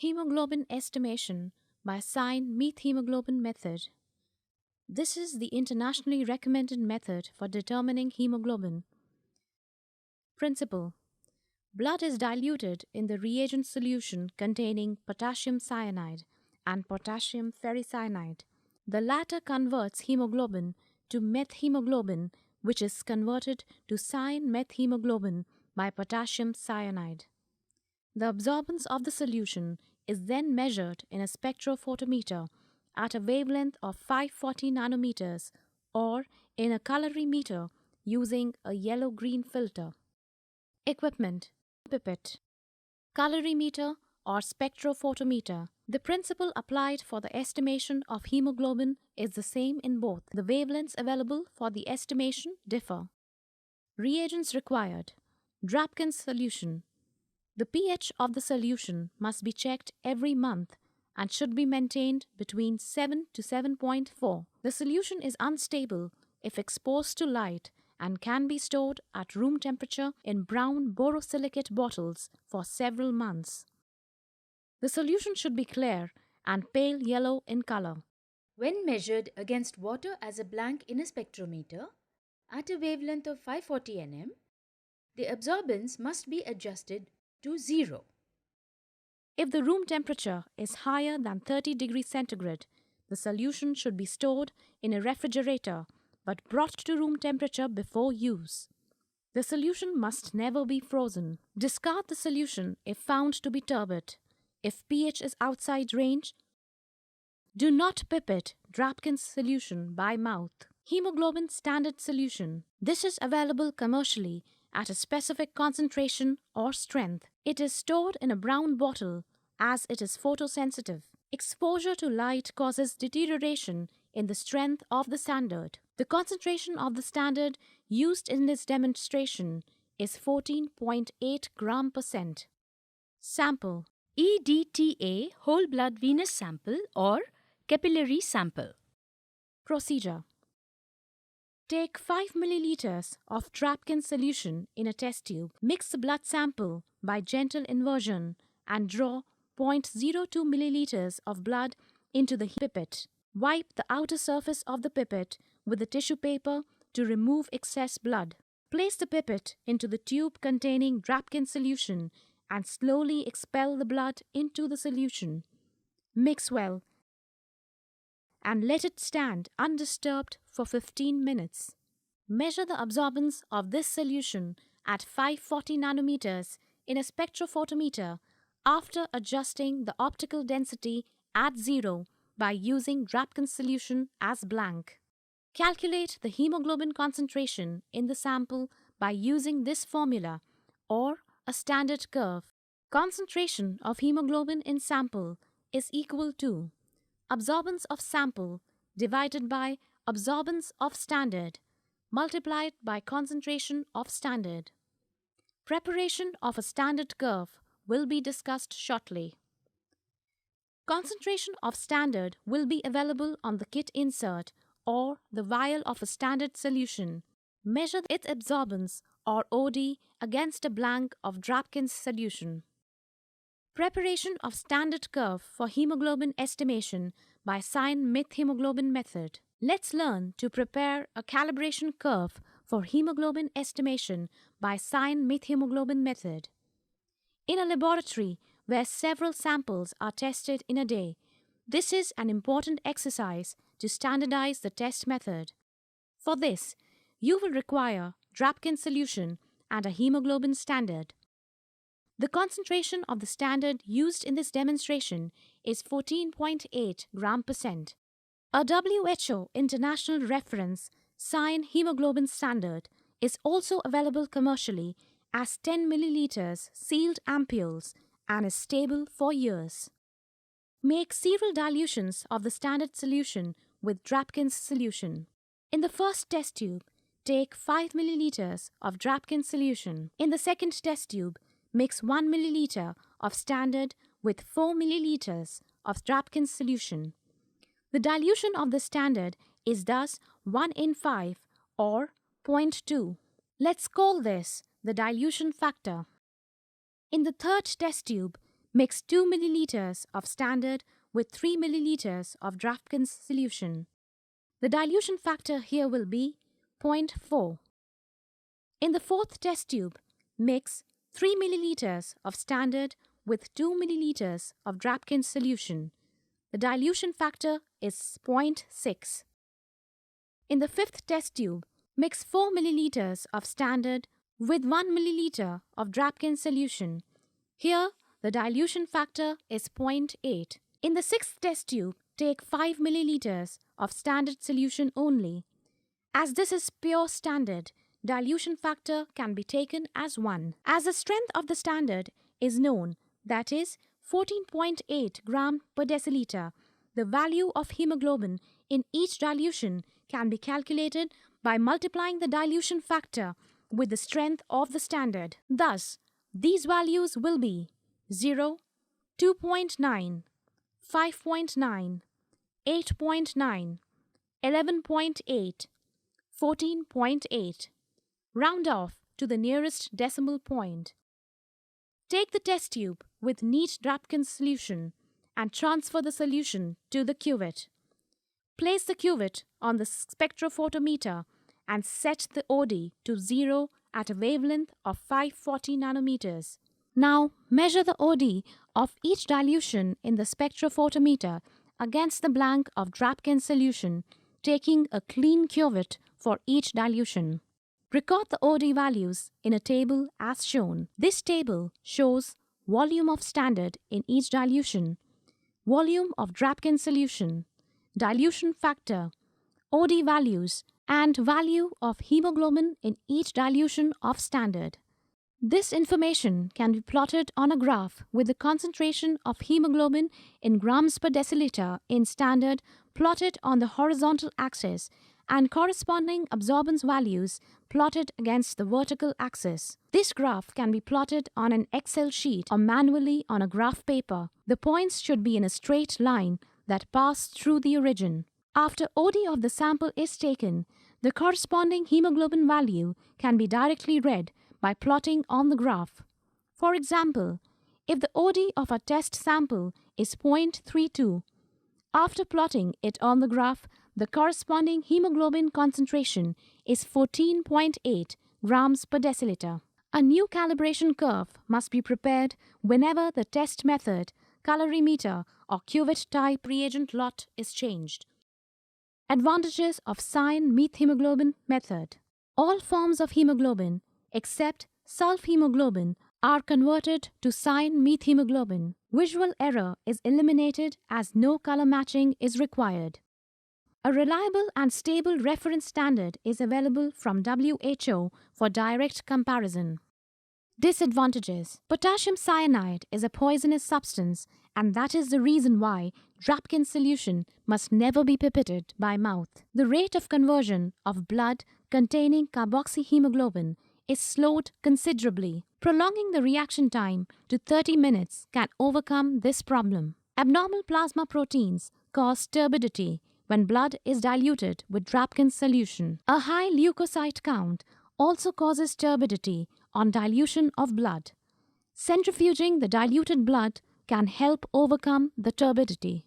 Hemoglobin estimation by Cyanmethemoglobin Method. This is the internationally recommended method for determining hemoglobin. Principle: blood is diluted in the reagent solution containing potassium cyanide and potassium ferricyanide. The latter converts hemoglobin to methemoglobin, which is converted to cyanmethemoglobin by potassium cyanide. The absorbance of the solution is then measured in a spectrophotometer at a wavelength of 540 nanometers or in a colorimeter using a yellow-green filter. Equipment: pipette, colorimeter or spectrophotometer. The principle applied for the estimation of hemoglobin is the same in both. The wavelengths available for the estimation differ. Reagents required: Drabkin solution. The pH of the solution must be checked every month and should be maintained between 7 to 7.4. The solution is unstable if exposed to light and can be stored at room temperature in brown borosilicate bottles for several months. The solution should be clear and pale yellow in color. When measured against water as a blank in a spectrometer at a wavelength of 540 nm, the absorbance must be adjusted to 0. If the room temperature is higher than 30 degrees centigrade, the solution should be stored in a refrigerator but brought to room temperature before use. The solution must never be frozen. Discard the solution if found to be turbid. If pH is outside range, do not pipette Drabkin solution by mouth. Hemoglobin standard solution. This is available commercially at a specific concentration or strength. It is stored in a brown bottle as it is photosensitive. Exposure to light causes deterioration in the strength of the standard. The concentration of the standard used in this demonstration is 14.8 gram%. Sample: EDTA whole blood venous sample or capillary sample. Procedure: take 5 milliliters of Drabkin solution in a test tube. Mix the blood sample by gentle inversion and draw 0.02 milliliters of blood into the pipette. Wipe the outer surface of the pipette with a tissue paper to remove excess blood. Place the pipette into the tube containing Drabkin solution and slowly expel the blood into the solution. Mix well and let it stand undisturbed for 15 minutes. Measure the absorbance of this solution at 540 nanometers in a spectrophotometer after adjusting the optical density at 0 by using Drabkin solution as blank. Calculate the hemoglobin concentration in the sample by using this formula or a standard curve. Concentration of hemoglobin in sample is equal to absorbance of sample divided by absorbance of standard multiplied by concentration of standard. Preparation of a standard curve will be discussed shortly. Concentration of standard will be available on the kit insert or the vial of a standard solution. Measure its absorbance or OD against a blank of Drabkin's solution. Preparation of standard curve for hemoglobin estimation by Cyanmethemoglobin Method. Let's learn to prepare a calibration curve for hemoglobin estimation by Cyanmethemoglobin Method. In a laboratory where several samples are tested in a day, this is an important exercise to standardize the test method. For this, you will require Drabkin solution and a hemoglobin standard. The concentration of the standard used in this demonstration is 14.8 gram%. A WHO international reference Cyan hemoglobin standard is also available commercially as 10 milliliters sealed ampules and is stable for years. Make serial dilutions of the standard solution with Drabkin's solution. In the first test tube, take 5 milliliters of Drabkin solution. In the second test tube, mix 1 milliliter of standard with 4 milliliters of Drabkin solution. The dilution of the standard is thus 1 in 5 or 0.2. Let's call this the dilution factor. In the third test tube, Mix 2 milliliters of standard with 3 milliliters of Drabkin's solution. The dilution factor here will be 0.4. In the fourth test tube, mix 3 milliliters of standard with 2 milliliters of Drabkin's solution. The dilution factor is 0.6. In the fifth test tube, mix 4 milliliters of standard with 1 milliliter of Drabkin solution. Here, the dilution factor is 0.8. In the sixth test tube, take 5 milliliters of standard solution only. As this is pure standard, dilution factor can be taken as 1. As the strength of the standard is known, that is 14.8 gram per deciliter, the value of hemoglobin in each dilution can be calculated by multiplying the dilution factor with the strength of the standard. Thus, these values will be 0, 2.9, 5.9, 8.9, 11.8, 14.8. Round off to the nearest decimal point. Take the test tube with neat Drabkin solution and transfer the solution to the cuvette. Place the cuvette on the spectrophotometer and set the OD to 0 at a wavelength of 540 nanometers. Now measure the OD of each dilution in the spectrophotometer against the blank of Drabkin solution, taking a clean cuvette for each dilution. Record the OD values in a table as shown. This table shows volume of standard in each dilution, volume of Drabkin solution, dilution factor, OD values, and value of hemoglobin in each dilution of standard. This information can be plotted on a graph with the concentration of hemoglobin in grams per deciliter in standard plotted on the horizontal axis and corresponding absorbance values plotted against the vertical axis. This graph can be plotted on an Excel sheet or manually on a graph paper. The points should be in a straight line that pass through the origin. After OD of the sample is taken, the corresponding hemoglobin value can be directly read by plotting on the graph. For example, if the OD of a test sample is 0.32, after plotting it on the graph, the corresponding hemoglobin concentration is 14.8 grams per deciliter. A new calibration curve must be prepared whenever the test method, calorimeter, or cuvette type reagent lot is changed. Advantages of Cyanmethemoglobin method. All forms of hemoglobin except sulfhemoglobin are converted to Cyanmethemoglobin. Visual error is eliminated as no color matching is required. A reliable and stable reference standard is available from WHO for direct comparison. Disadvantages. Potassium cyanide is a poisonous substance, and that is the reason why Drabkin solution must never be pipetted by mouth. The rate of conversion of blood containing carboxyhemoglobin is slowed considerably. Prolonging the reaction time to 30 minutes can overcome this problem. Abnormal plasma proteins cause turbidity when blood is diluted with Drabkin solution. A high leukocyte count also causes turbidity on dilution of blood. Centrifuging the diluted blood can help overcome the turbidity.